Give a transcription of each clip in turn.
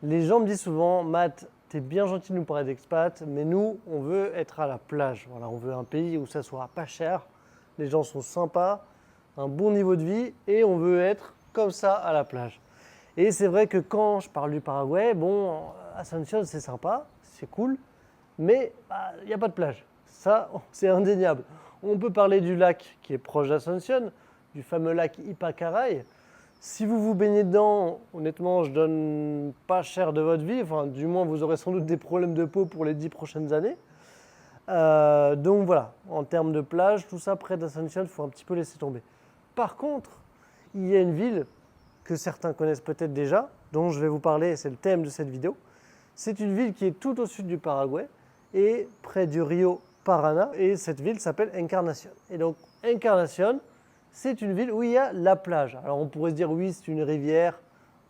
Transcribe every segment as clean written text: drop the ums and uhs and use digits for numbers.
Les gens me disent souvent, Matt, t'es bien gentil de nous parler d'expat, mais nous, on veut être à la plage. Voilà, on veut un pays où ça soit pas cher, les gens sont sympas, un bon niveau de vie, et on veut être comme ça à la plage. Et c'est vrai que quand je parle du Paraguay, bon, Asunción, c'est sympa, c'est cool, mais il n'y a pas de plage. Ça, c'est indéniable. On peut parler du lac qui est proche d'Asunción, du fameux lac Ipacaray. Si vous vous baignez dedans, honnêtement, je donne pas cher de votre vie. Enfin, du moins, vous aurez sans doute des problèmes de peau pour les 10 prochaines années. Donc voilà, en termes de plage, tout ça près d'Asunción, il faut un petit peu laisser tomber. Par contre, il y a une ville que certains connaissent peut-être déjà, dont je vais vous parler, c'est le thème de cette vidéo. C'est une ville qui est tout au sud du Paraguay et près du Rio Paraná. Et cette ville s'appelle Encarnación. Et donc, Encarnación, c'est une ville où il y a la plage. Alors on pourrait se dire oui, c'est une rivière,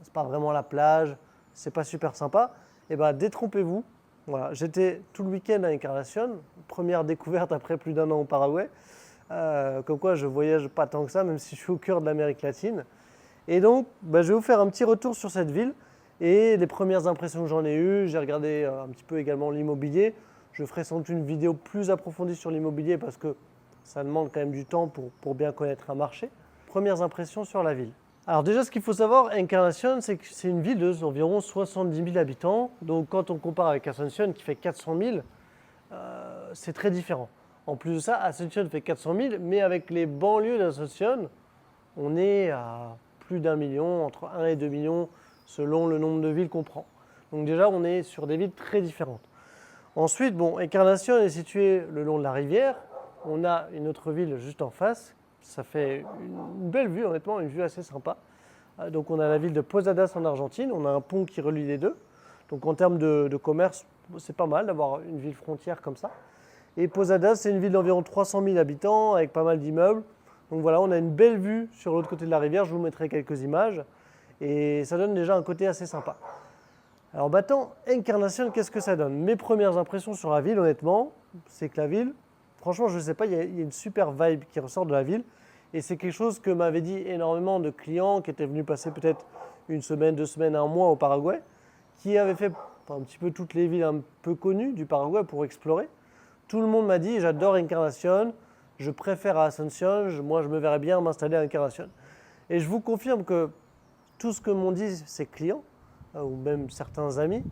c'est pas vraiment la plage, c'est pas super sympa. Et bien détrompez-vous. Voilà, j'étais tout le week-end à Encarnación, première découverte après plus d'un an au Paraguay. Comme quoi je voyage pas tant que ça, même si je suis au cœur de l'Amérique latine. Et donc je vais vous faire un petit retour sur cette ville et les premières impressions que j'en ai eues. J'ai regardé un petit peu également l'immobilier. Je ferai sans doute une vidéo plus approfondie sur l'immobilier parce que ça demande quand même du temps pour bien connaître un marché. Premières impressions sur la ville. Alors déjà, ce qu'il faut savoir, Encarnación, c'est que c'est une ville d'environ 70 000 habitants. Donc quand on compare avec Asunción qui fait 400 000, c'est très différent. En plus de ça, Asunción fait 400 000, mais avec les banlieues d'Asunción, on est à plus d'1 million, entre 1 et 2 millions, selon le nombre de villes qu'on prend. Donc déjà, on est sur des villes très différentes. Ensuite, Encarnación est située le long de la rivière. On a une autre ville juste en face. Ça fait une belle vue, honnêtement, une vue assez sympa. Donc on a la ville de Posadas en Argentine. On a un pont qui relie les deux. Donc en termes de commerce, c'est pas mal d'avoir une ville frontière comme ça. Et Posadas, c'est une ville d'environ 300 000 habitants avec pas mal d'immeubles. Donc voilà, on a une belle vue sur l'autre côté de la rivière. Je vous mettrai quelques images. Et ça donne déjà un côté assez sympa. Alors maintenant, Encarnación, qu'est-ce que ça donne? Mes premières impressions sur la ville, honnêtement, c'est que la ville, franchement, je ne sais pas, il y a une super vibe qui ressort de la ville. Et c'est quelque chose que m'avaient dit énormément de clients qui étaient venus passer peut-être une semaine, 2 semaines, un mois au Paraguay, qui avaient fait un petit peu toutes les villes un peu connues du Paraguay pour explorer. Tout le monde m'a dit, j'adore Encarnación, je préfère à Asunción, moi je me verrais bien m'installer à Encarnación. Et je vous confirme que tout ce que m'ont dit ces clients, ou même certains amis,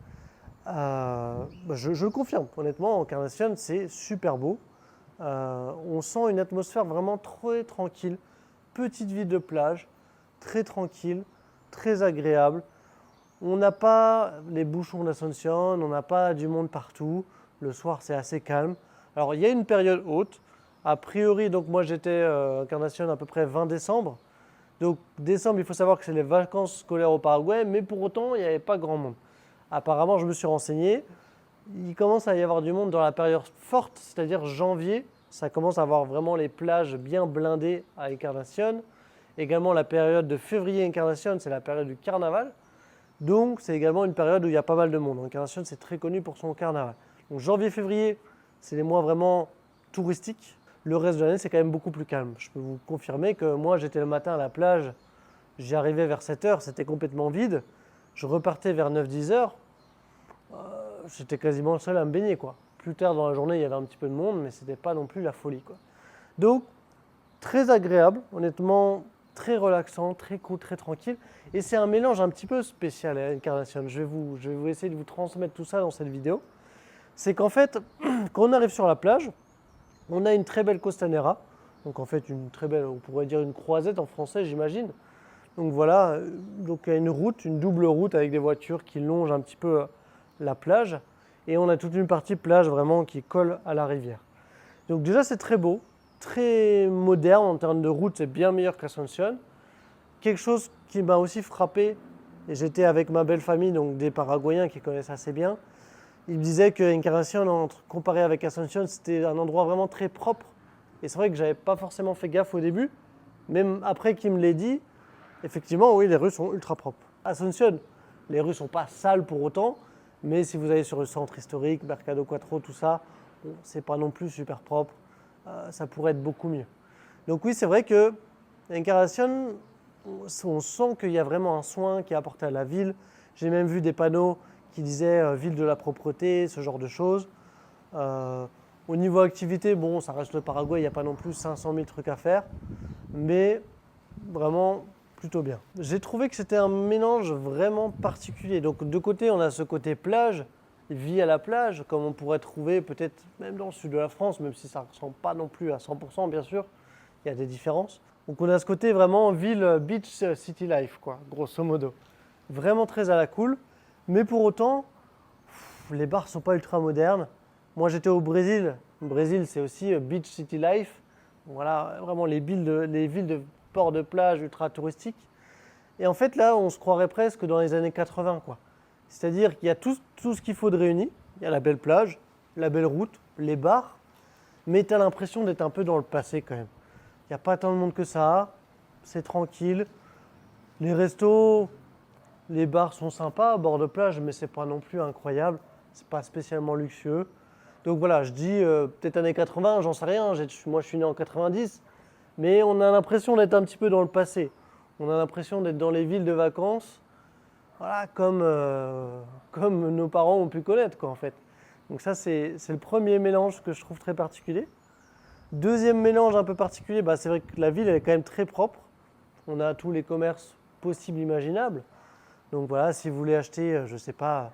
je le confirme. Honnêtement, Encarnación, c'est super beau. On sent une atmosphère vraiment très tranquille. Petite ville de plage, très tranquille, très agréable. On n'a pas les bouchons d'Asunción, on n'a pas du monde partout. Le soir, c'est assez calme. Alors, il y a une période haute. A priori, donc moi j'étais à Encarnación à peu près 20 décembre. Donc décembre, il faut savoir que c'est les vacances scolaires au Paraguay, mais pour autant, il n'y avait pas grand monde. Apparemment, je me suis renseigné, il commence à y avoir du monde dans la période forte, c'est-à-dire janvier. Ça commence à avoir vraiment les plages bien blindées à Encarnación. Également, la période de février Encarnación, c'est la période du carnaval. Donc, c'est également une période où il y a pas mal de monde. Encarnación, c'est très connu pour son carnaval. Donc, janvier-février, c'est les mois vraiment touristiques. Le reste de l'année, c'est quand même beaucoup plus calme. Je peux vous confirmer que moi, j'étais le matin à la plage, j'y arrivais vers 7 h, c'était complètement vide. Je repartais vers 9-10 h, j'étais quasiment le seul à me baigner, quoi. Plus tard dans la journée, il y avait un petit peu de monde, mais ce n'était pas non plus la folie, quoi. Donc, très agréable, honnêtement, très relaxant, très cool, très tranquille. Et c'est un mélange un petit peu spécial à Encarnación. Je vais vous essayer de vous transmettre tout ça dans cette vidéo. C'est qu'en fait, quand on arrive sur la plage, on a une très belle costanera, donc en fait une très belle, on pourrait dire une croisette en français j'imagine. Donc voilà, donc il y a une route, une double route avec des voitures qui longent un petit peu la plage. Et on a toute une partie plage vraiment qui colle à la rivière. Donc déjà c'est très beau, très moderne en termes de route, c'est bien meilleur qu'Asunción. Quelque chose qui m'a aussi frappé, et j'étais avec ma belle famille, donc des Paraguayens qui connaissent assez bien. Il me disait que Encarnación, comparé avec Asunción, c'était un endroit vraiment très propre. Et c'est vrai que je n'avais pas forcément fait gaffe au début. Même après qu'il me l'ait dit, effectivement, oui, les rues sont ultra propres. Asunción, les rues ne sont pas sales pour autant. Mais si vous allez sur le centre historique, Mercado Cuatro, tout ça, bon, c'est pas non plus super propre. Ça pourrait être beaucoup mieux. Donc oui, c'est vrai que Encarnación, on sent qu'il y a vraiment un soin qui est apporté à la ville. J'ai même vu des panneaux qui disaient ville de la propreté, ce genre de choses. Au niveau activité, bon, ça reste le Paraguay, il n'y a pas non plus 500 000 trucs à faire, mais vraiment plutôt bien. J'ai trouvé que c'était un mélange vraiment particulier. Donc de côté, on a ce côté plage, vie à la plage, comme on pourrait trouver peut-être même dans le sud de la France, même si ça ne ressemble pas non plus à 100% bien sûr, il y a des différences. Donc on a ce côté vraiment ville, beach, city life, quoi, grosso modo. Vraiment très à la cool, mais pour autant, les bars ne sont pas ultra modernes. Moi j'étais au Brésil. Le Brésil c'est aussi beach, city life. Voilà, vraiment les villes de port de plage ultra touristiques. Et en fait là, on se croirait presque dans les années 80, quoi. C'est-à-dire qu'il y a tout ce qu'il faut de réuni. Il y a la belle plage, la belle route, les bars, mais tu as l'impression d'être un peu dans le passé quand même. Il n'y a pas tant de monde que ça, c'est tranquille. Les restos, les bars sont sympas à bord de plage, mais c'est pas non plus incroyable. C'est pas spécialement luxueux. Donc voilà, je dis peut-être années 80, j'en sais rien. Moi, je suis né en 90, mais on a l'impression d'être un petit peu dans le passé. On a l'impression d'être dans les villes de vacances, voilà, comme nos parents ont pu connaître, quoi, en fait. Donc ça, c'est le premier mélange que je trouve très particulier. Deuxième mélange un peu particulier, c'est vrai que la ville elle est quand même très propre. On a tous les commerces possibles, imaginables. Donc voilà, si vous voulez acheter, je ne sais pas,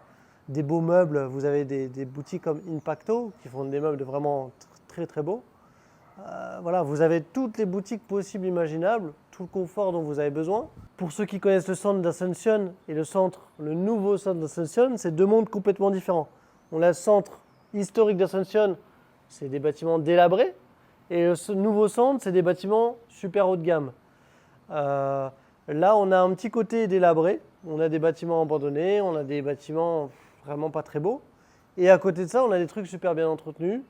des beaux meubles, vous avez des boutiques comme Impacto qui font des meubles vraiment très très beaux. Voilà, vous avez toutes les boutiques possibles, imaginables, tout le confort dont vous avez besoin. Pour ceux qui connaissent le centre d'Asunción et le nouveau centre d'Asunción, c'est deux mondes complètement différents. On a le centre historique d'Asunción, c'est des bâtiments délabrés. Et ce nouveau centre, c'est des bâtiments super haut de gamme. Là, on a un petit côté délabré. On a des bâtiments abandonnés, on a des bâtiments vraiment pas très beaux. Et à côté de ça, on a des trucs super bien entretenus.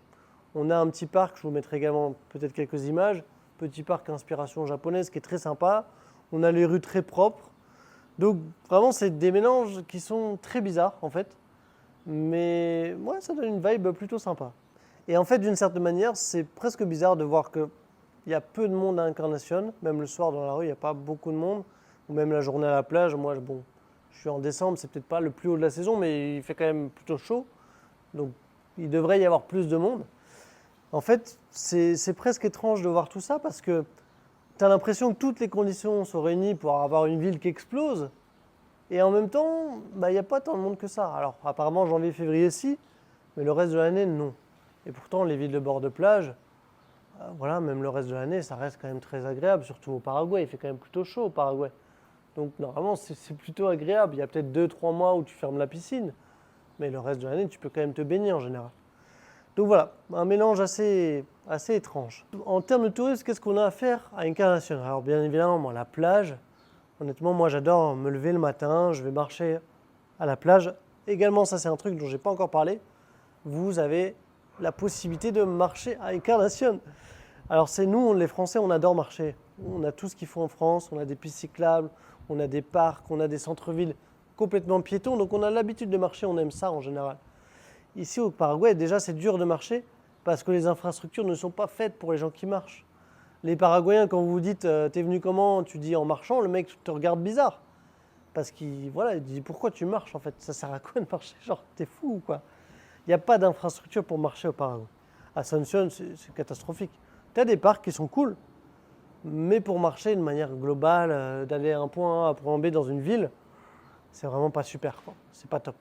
On a un petit parc, je vous mettrai également peut-être quelques images. Petit parc inspiration japonaise qui est très sympa. On a les rues très propres. Donc vraiment, c'est des mélanges qui sont très bizarres en fait. Mais ouais, ça donne une vibe plutôt sympa. Et en fait, d'une certaine manière, c'est presque bizarre de voir qu'il y a peu de monde à Encarnación. Même le soir dans la rue, il n'y a pas beaucoup de monde. Ou même la journée à la plage. Moi, bon, je suis en décembre, c'est peut-être pas le plus haut de la saison, mais il fait quand même plutôt chaud. Donc, il devrait y avoir plus de monde. En fait, c'est presque étrange de voir tout ça parce que tu as l'impression que toutes les conditions sont réunies pour avoir une ville qui explose. Et en même temps, il n'y a pas tant de monde que ça. Alors, apparemment, janvier, février, si, mais le reste de l'année, non. Et pourtant, les villes de bord de plage, voilà, même le reste de l'année, ça reste quand même très agréable, surtout au Paraguay. Il fait quand même plutôt chaud au Paraguay. Donc, normalement, c'est plutôt agréable. Il y a peut-être 2-3 mois où tu fermes la piscine, mais le reste de l'année, tu peux quand même te baigner en général. Donc voilà, un mélange assez étrange. En termes de tourisme, qu'est-ce qu'on a à faire à Encarnación? Alors, bien évidemment, moi, la plage. Honnêtement, moi, j'adore me lever le matin. Je vais marcher à la plage. Également, ça, c'est un truc dont je n'ai pas encore parlé. Vous avez la possibilité de marcher à Encarnación. Alors c'est nous, les Français, on adore marcher. On a tout ce qu'il faut en France, on a des pistes cyclables, on a des parcs, on a des centres-villes complètement piétons, donc on a l'habitude de marcher, on aime ça en général. Ici au Paraguay, déjà c'est dur de marcher parce que les infrastructures ne sont pas faites pour les gens qui marchent. Les Paraguayens, quand vous dites t'es venu comment, tu dis en marchant, le mec te regarde bizarre. Parce qu'il dit pourquoi tu marches en fait, ça sert à quoi de marcher, genre t'es fou ou quoi? Il n'y a pas d'infrastructure pour marcher au Paraguay. À Asunción, c'est catastrophique. Tu as des parcs qui sont cool, mais pour marcher de manière globale, d'aller à un point A à un point B dans une ville, c'est vraiment pas super, quoi. C'est pas top.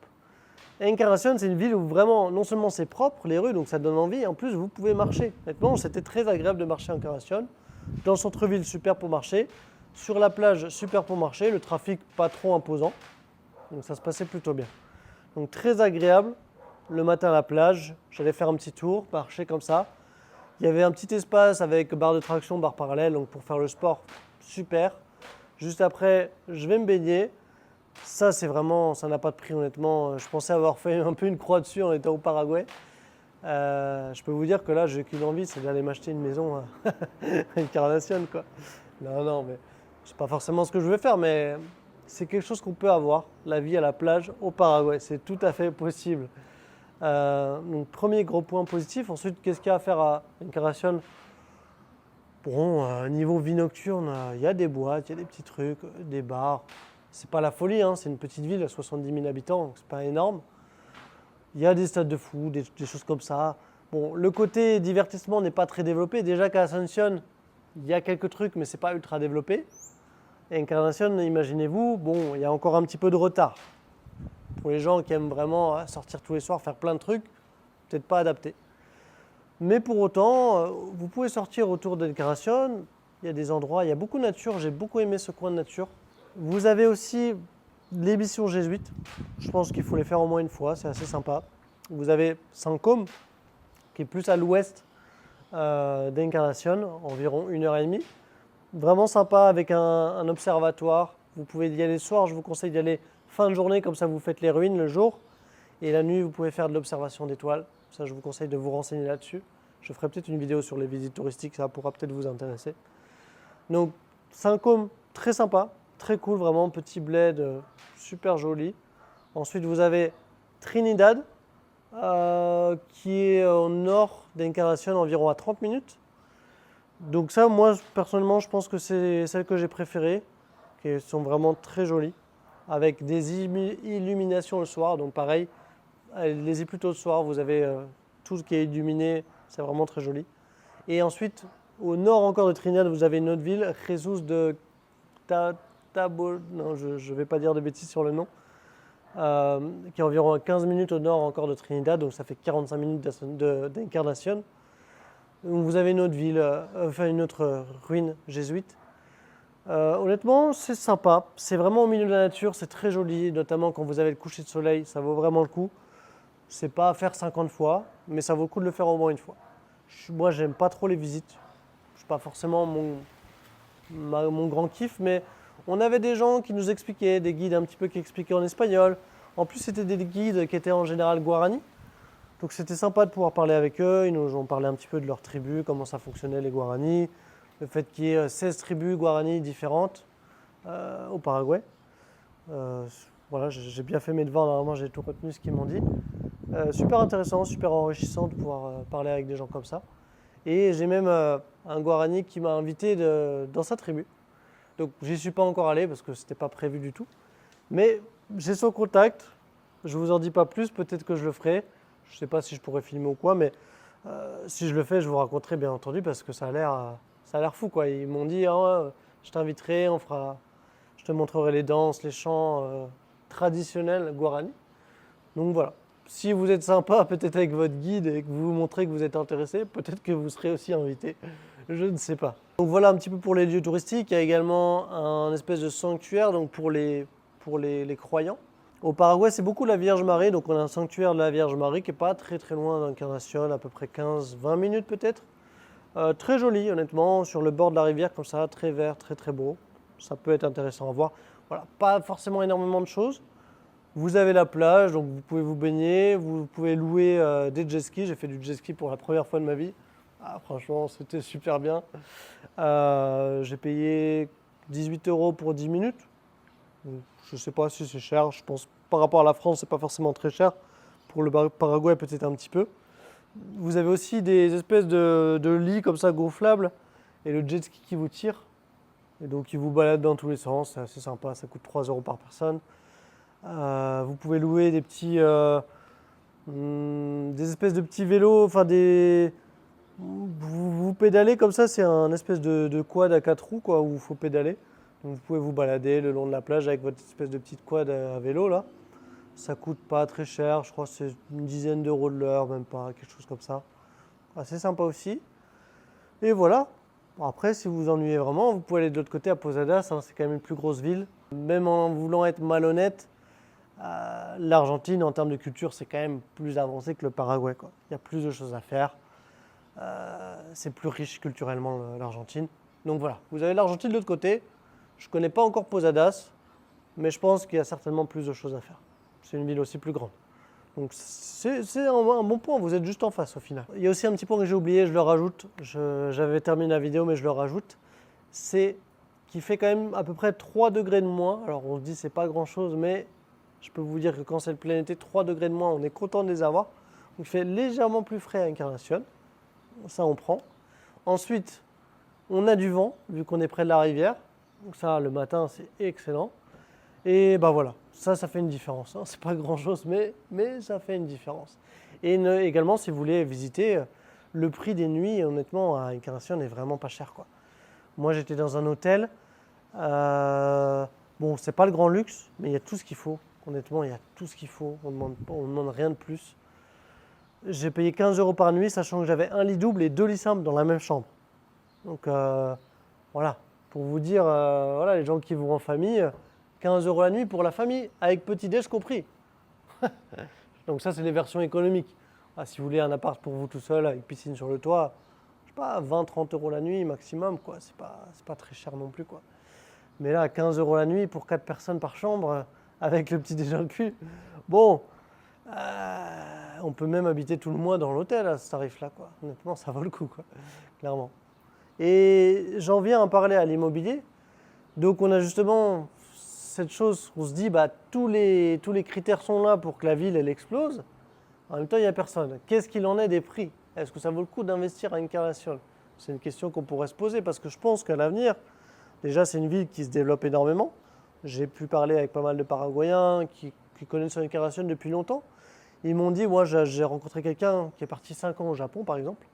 Et Encarnación, c'est une ville où vraiment, non seulement c'est propre, les rues, donc ça donne envie, et en plus vous pouvez marcher. Honnêtement, c'était très agréable de marcher à Encarnación. Dans le centre-ville, super pour marcher. Sur la plage, super pour marcher. Le trafic, pas trop imposant. Donc ça se passait plutôt bien. Donc très agréable. Le matin à la plage, j'allais faire un petit tour, marcher comme ça. Il y avait un petit espace avec barre de traction, barre parallèle, donc pour faire le sport, super. Juste après, je vais me baigner. Ça, c'est vraiment, ça n'a pas de prix honnêtement. Je pensais avoir fait un peu une croix dessus en étant au Paraguay. Je peux vous dire que là, j'ai qu'une envie, c'est d'aller m'acheter une maison à Encarnación, quoi. Non, mais c'est pas forcément ce que je veux faire, mais c'est quelque chose qu'on peut avoir, la vie à la plage au Paraguay. C'est tout à fait possible. Donc premier gros point positif. Ensuite, qu'est-ce qu'il y a à faire à Encarnación? Bon, niveau vie nocturne, il y a des boîtes, il y a des petits trucs, des bars. C'est pas la folie, hein, c'est une petite ville à 70 000 habitants, donc c'est pas énorme. Il y a des stades de foot, des choses comme ça. Bon, le côté divertissement n'est pas très développé. Déjà qu'à Ascension, il y a quelques trucs, mais c'est pas ultra développé. Et Encarnacion, imaginez-vous, bon, il y a encore un petit peu de retard. Pour les gens qui aiment vraiment sortir tous les soirs, faire plein de trucs, peut-être pas adapté. Mais pour autant, vous pouvez sortir autour d'Encarnacion. Il y a des endroits, il y a beaucoup de nature. J'ai beaucoup aimé ce coin de nature. Vous avez aussi les missions jésuites. Je pense qu'il faut les faire au moins une fois, c'est assez sympa. Vous avez Saint-Côme, qui est plus à l'ouest d'Encarnacion, environ 1h30. Vraiment sympa avec un observatoire. Vous pouvez y aller le soir, je vous conseille d'y aller fin de journée, comme ça vous faites les ruines le jour. Et la nuit, vous pouvez faire de l'observation d'étoiles. Ça, je vous conseille de vous renseigner là-dessus. Je ferai peut-être une vidéo sur les visites touristiques, ça pourra peut-être vous intéresser. Donc, Saint-Côme, très sympa, très cool, vraiment, petit bled, super joli. Ensuite, vous avez Trinidad, qui est au nord d'Encarnacion, environ à 30 minutes. Donc ça, moi, personnellement, je pense que c'est celle que j'ai préférée, qui sont vraiment très jolies, avec des illuminations le soir. Donc pareil, allez-y plutôt le soir, vous avez tout ce qui est illuminé, c'est vraiment très joli. Et ensuite, au nord encore de Trinidad, vous avez une autre ville, Jesus de Tabo, non, je ne vais pas dire de bêtises sur le nom, qui est environ à 15 minutes au nord encore de Trinidad, donc ça fait 45 minutes d'Encarnacion. Vous avez une autre ville, enfin une autre ruine jésuite. Honnêtement, c'est sympa. C'est vraiment au milieu de la nature, c'est très joli, notamment quand vous avez le coucher de soleil, ça vaut vraiment le coup. C'est pas à faire 50 fois, mais ça vaut le coup de le faire au moins une fois. Moi, j'aime pas trop les visites. C'est pas forcément mon grand kiff, mais on avait des gens qui nous expliquaient, des guides un petit peu qui expliquaient en espagnol. En plus, c'était des guides qui étaient en général guarani. Donc c'était sympa de pouvoir parler avec eux. Ils nous ont parlé un petit peu de leur tribu, comment ça fonctionnait les Guarani, le fait qu'il y ait 16 tribus Guarani différentes au Paraguay. Voilà, j'ai bien fait mes devoirs, normalement j'ai tout retenu ce qu'ils m'ont dit. Super intéressant, super enrichissant de pouvoir parler avec des gens comme ça. Et j'ai même un Guarani qui m'a invité dans sa tribu. Donc j'y suis pas encore allé parce que c'était pas prévu du tout. Mais j'ai son contact, je vous en dis pas plus, peut-être que je le ferai. Je ne sais pas si je pourrais filmer ou quoi, mais si je le fais, je vous raconterai bien entendu parce que ça a l'air fou, quoi. Ils m'ont dit, ah, je t'inviterai, je te montrerai les danses, les chants traditionnels guarani. Donc voilà. Si vous êtes sympa, peut-être avec votre guide et que vous vous montrez que vous êtes intéressé, peut-être que vous serez aussi invité. Je ne sais pas. Donc voilà un petit peu pour les lieux touristiques. Il y a également un espèce de sanctuaire donc pour les croyants. Au Paraguay, c'est beaucoup la Vierge Marie, donc on a un sanctuaire de la Vierge Marie qui n'est pas très très loin d'Encarnacion, à peu près 15-20 minutes peut-être. Très joli honnêtement, sur le bord de la rivière comme ça, très vert, très très beau. Ça peut être intéressant à voir. Voilà, pas forcément énormément de choses. Vous avez la plage, donc vous pouvez vous baigner, vous pouvez louer des jet skis. J'ai fait du jet ski pour la première fois de ma vie. Ah, franchement, c'était super bien. J'ai payé 18 € pour 10 minutes. Je ne sais pas si c'est cher, je pense par rapport à la France, c'est pas forcément très cher. Pour le Paraguay, peut-être un petit peu. Vous avez aussi des espèces de lits comme ça gonflables et le jet ski qui vous tire. Et donc il vous balade dans tous les sens, c'est assez sympa, ça coûte 3 € par personne. Vous pouvez louer des espèces de petits vélos, enfin vous pédalez comme ça, c'est un espèce de quad à 4 roues quoi, où il faut pédaler. Donc vous pouvez vous balader le long de la plage avec votre espèce de petite quad à vélo là. Ça coûte pas très cher, je crois que c'est une dizaine d'euros de l'heure, même pas, quelque chose comme ça. Assez sympa aussi. Et voilà. Bon, après, si vous vous ennuyez vraiment, vous pouvez aller de l'autre côté à Posadas, hein, c'est quand même une plus grosse ville. Même en voulant être malhonnête, l'Argentine en termes de culture, c'est quand même plus avancé que le Paraguay, quoi. Il y a plus de choses à faire. C'est plus riche culturellement l'Argentine. Donc voilà, vous avez l'Argentine de l'autre côté. Je ne connais pas encore Posadas, mais je pense qu'il y a certainement plus de choses à faire. C'est une ville aussi plus grande. Donc c'est un bon point, vous êtes juste en face au final. Il y a aussi un petit point que j'ai oublié, je le rajoute. J'avais terminé la vidéo, mais je le rajoute. C'est qu'il fait quand même à peu près 3 degrés de moins. Alors on se dit c'est pas grand chose, mais je peux vous dire que quand c'est le plein été, 3 degrés de moins, on est content de les avoir. Donc il fait légèrement plus frais à Encarnacion. Ça on prend. Ensuite, on a du vent, vu qu'on est près de la rivière. Donc ça, le matin, c'est excellent. Et bah voilà, ça fait une différence. Hein. C'est pas grand-chose, mais ça fait une différence. Et également, si vous voulez visiter, le prix des nuits, honnêtement, à Encarnacion n'est vraiment pas cher, quoi. Moi, j'étais dans un hôtel. Bon, c'est pas le grand luxe, mais il y a tout ce qu'il faut. Honnêtement, il y a tout ce qu'il faut. On demande rien de plus. J'ai payé 15 € par nuit, sachant que j'avais un lit double et 2 lits simples dans la même chambre. Donc voilà, pour vous dire, voilà, les gens qui vont en famille, 15 € la nuit pour la famille, avec petit-déj compris. Donc ça, c'est les versions économiques. Ah, si vous voulez un appart pour vous tout seul, avec piscine sur le toit, je sais pas, 20-30 € la nuit maximum, quoi. C'est pas très cher non plus, quoi. Mais là, 15 € la nuit pour 4 personnes par chambre, avec le petit-déj inclus, bon, on peut même habiter tout le mois dans l'hôtel à ce tarif-là, quoi. Honnêtement, ça vaut le coup, quoi, clairement. Et j'en viens à parler à l'immobilier. Donc on a justement cette chose, on se dit, bah, tous les critères sont là pour que la ville, elle explose. En même temps, il n'y a personne. Qu'est-ce qu'il en est des prix? Est-ce que ça vaut le coup d'investir à Encarnacion? C'est une question qu'on pourrait se poser parce que je pense qu'à l'avenir, déjà, c'est une ville qui se développe énormément. J'ai pu parler avec pas mal de Paraguayens qui connaissent Encarnacion depuis longtemps. Ils m'ont dit, moi j'ai rencontré quelqu'un qui est parti 5 ans au Japon par exemple.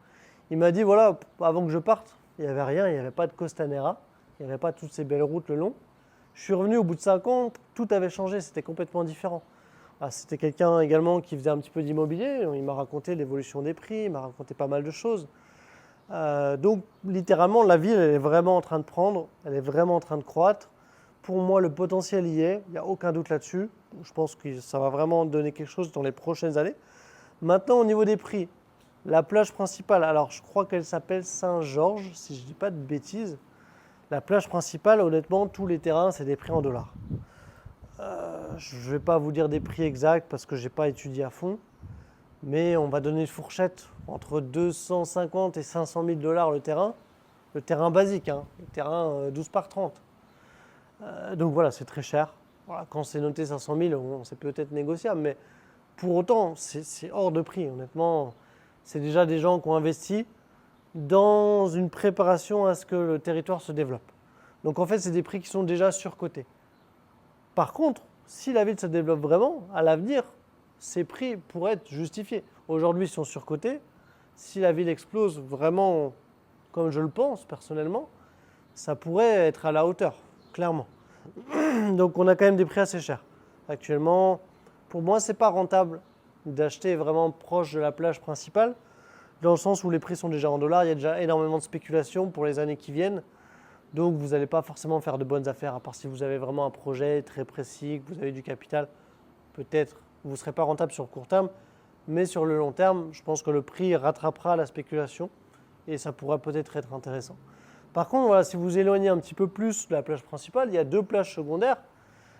Il m'a dit, voilà, avant que je parte, il n'y avait rien, il n'y avait pas de Costanera, il n'y avait pas toutes ces belles routes le long. Je suis revenu au bout de 5 ans, tout avait changé, c'était complètement différent. C'était quelqu'un également qui faisait un petit peu d'immobilier, il m'a raconté l'évolution des prix, il m'a raconté pas mal de choses. Donc littéralement, la ville, elle est vraiment en train de prendre, elle est vraiment en train de croître. Pour moi, le potentiel y est, il n'y a aucun doute là-dessus. Je pense que ça va vraiment donner quelque chose dans les prochaines années. Maintenant, au niveau des prix, la plage principale, alors je crois qu'elle s'appelle Saint-Georges, si je ne dis pas de bêtises. La plage principale, honnêtement, tous les terrains, c'est des prix en dollars. Je ne vais pas vous dire des prix exacts parce que je n'ai pas étudié à fond, mais on va donner une fourchette entre 250 et 500 000 $ le terrain basique, hein, le terrain 12 par 30. Donc voilà, c'est très cher. Voilà, quand c'est noté 500 000, c'est peut-être négociable, mais pour autant, c'est hors de prix. Honnêtement, c'est déjà des gens qui ont investi dans une préparation à ce que le territoire se développe. Donc en fait, c'est des prix qui sont déjà surcotés. Par contre, si la ville se développe vraiment, à l'avenir, ces prix pourraient être justifiés. Aujourd'hui, ils sont surcotés. Si la ville explose vraiment, comme je le pense personnellement, ça pourrait être à la hauteur, clairement. Donc on a quand même des prix assez chers. Actuellement, pour moi, ce n'est pas rentable d'acheter vraiment proche de la plage principale, dans le sens où les prix sont déjà en dollars, il y a déjà énormément de spéculation pour les années qui viennent. Donc vous n'allez pas forcément faire de bonnes affaires, à part si vous avez vraiment un projet très précis, que vous avez du capital. Peut-être vous ne serez pas rentable sur le court terme, mais sur le long terme, je pense que le prix rattrapera la spéculation et ça pourrait peut-être être intéressant. Par contre, voilà, si vous éloignez un petit peu plus de la plage principale, il y a 2 plages secondaires.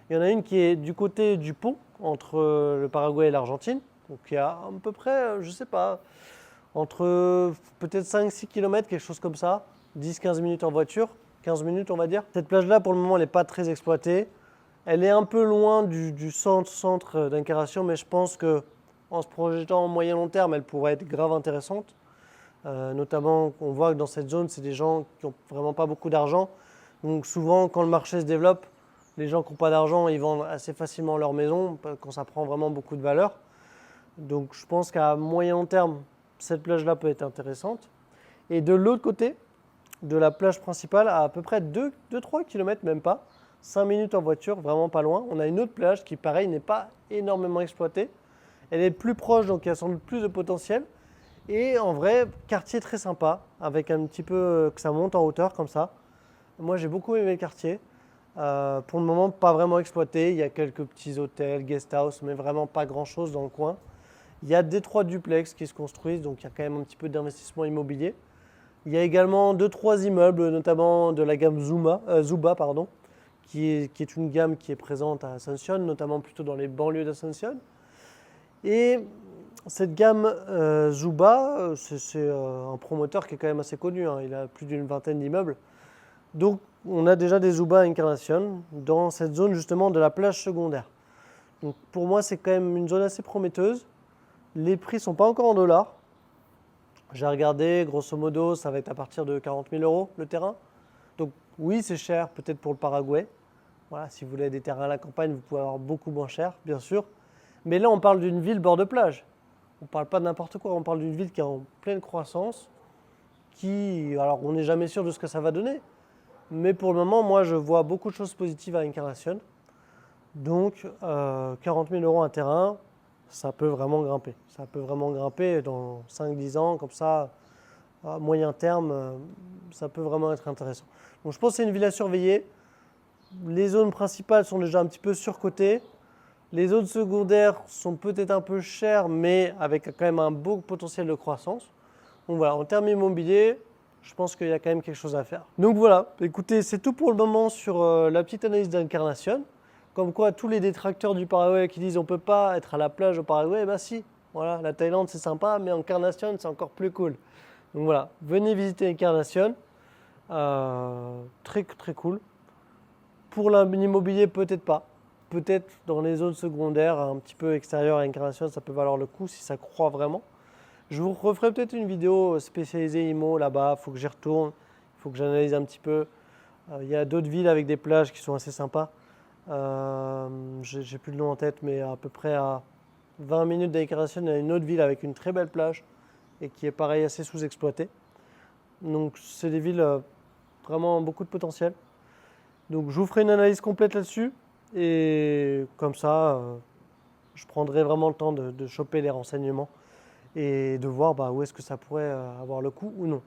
Il y en a une qui est du côté du pont entre le Paraguay et l'Argentine. Donc il y a à peu près, je ne sais pas, entre peut-être 5-6 km, quelque chose comme ça, 10-15 minutes en voiture, 15 minutes on va dire. Cette plage-là, pour le moment, elle n'est pas très exploitée. Elle est un peu loin du centre d'Encarnacion, mais je pense qu'en se projetant en moyen long terme, elle pourrait être grave intéressante. Notamment, on voit que dans cette zone, c'est des gens qui n'ont vraiment pas beaucoup d'argent. Donc souvent, quand le marché se développe, les gens qui n'ont pas d'argent, ils vendent assez facilement leur maison quand ça prend vraiment beaucoup de valeur. Donc je pense qu'à moyen long terme, cette plage-là peut être intéressante. Et de l'autre côté, de la plage principale, à peu près 2-3 km, même pas, 5 minutes en voiture, vraiment pas loin, on a une autre plage qui, pareil, n'est pas énormément exploitée. Elle est plus proche, donc il y a sans doute plus de potentiel. Et en vrai, quartier très sympa, avec un petit peu que ça monte en hauteur comme ça. Moi, j'ai beaucoup aimé le quartier. Pour le moment, pas vraiment exploité. Il y a quelques petits hôtels, guest house, mais vraiment pas grand-chose dans le coin. Il y a 2-3 duplex qui se construisent, donc il y a quand même un petit peu d'investissement immobilier. Il y a également 2-3 immeubles, notamment de la gamme Zuba, qui est une gamme qui est présente à Asunción, notamment plutôt dans les banlieues d'Asunción. Et cette gamme Zuba, c'est un promoteur qui est quand même assez connu, hein. Il a plus d'une vingtaine d'immeubles. Donc on a déjà des Zuba à Encarnacion dans cette zone justement de la plage secondaire. Donc pour moi, c'est quand même une zone assez prometteuse. Les prix ne sont pas encore en dollars. J'ai regardé, grosso modo, ça va être à partir de 40 000 € le terrain. Donc oui, c'est cher peut-être pour le Paraguay, Voilà, si vous voulez des terrains à la campagne, vous pouvez avoir beaucoup moins cher, bien sûr. Mais là, on parle d'une ville bord de plage. On ne parle pas de n'importe quoi, on parle d'une ville qui est en pleine croissance, alors on n'est jamais sûr de ce que ça va donner, mais pour le moment, moi, je vois beaucoup de choses positives à Encarnacion. Donc, 40 000 euros un terrain, ça peut vraiment grimper. Ça peut vraiment grimper dans 5-10 ans, comme ça, à moyen terme, ça peut vraiment être intéressant. Donc, je pense que c'est une ville à surveiller. Les zones principales sont déjà un petit peu surcotées. Les zones secondaires sont peut-être un peu chères, mais avec quand même un beau potentiel de croissance. Donc voilà, en termes immobiliers, je pense qu'il y a quand même quelque chose à faire. Donc voilà, écoutez, c'est tout pour le moment sur la petite analyse d'Encarnacion. Comme quoi, tous les détracteurs du Paraguay qui disent on ne peut pas être à la plage au Paraguay, bah si, voilà, la Thaïlande c'est sympa, mais Encarnacion c'est encore plus cool. Donc voilà, venez visiter Encarnacion, très très cool. Pour l'immobilier, peut-être pas. Peut-être dans les zones secondaires, un petit peu extérieures à Encarnacion, ça peut valoir le coup si ça croît vraiment. Je vous referai peut-être une vidéo spécialisée IMO là-bas, il faut que j'y retourne, il faut que j'analyse un petit peu. Il y a d'autres villes avec des plages qui sont assez sympas. J'ai plus le nom en tête, mais à peu près à 20 minutes d'Encarnacion, il y a une autre ville avec une très belle plage et qui est pareil assez sous-exploitée. Donc c'est des villes vraiment beaucoup de potentiel. Donc je vous ferai une analyse complète là-dessus et comme ça, je prendrai vraiment le temps de choper les renseignements et de voir où est-ce que ça pourrait avoir le coup ou non.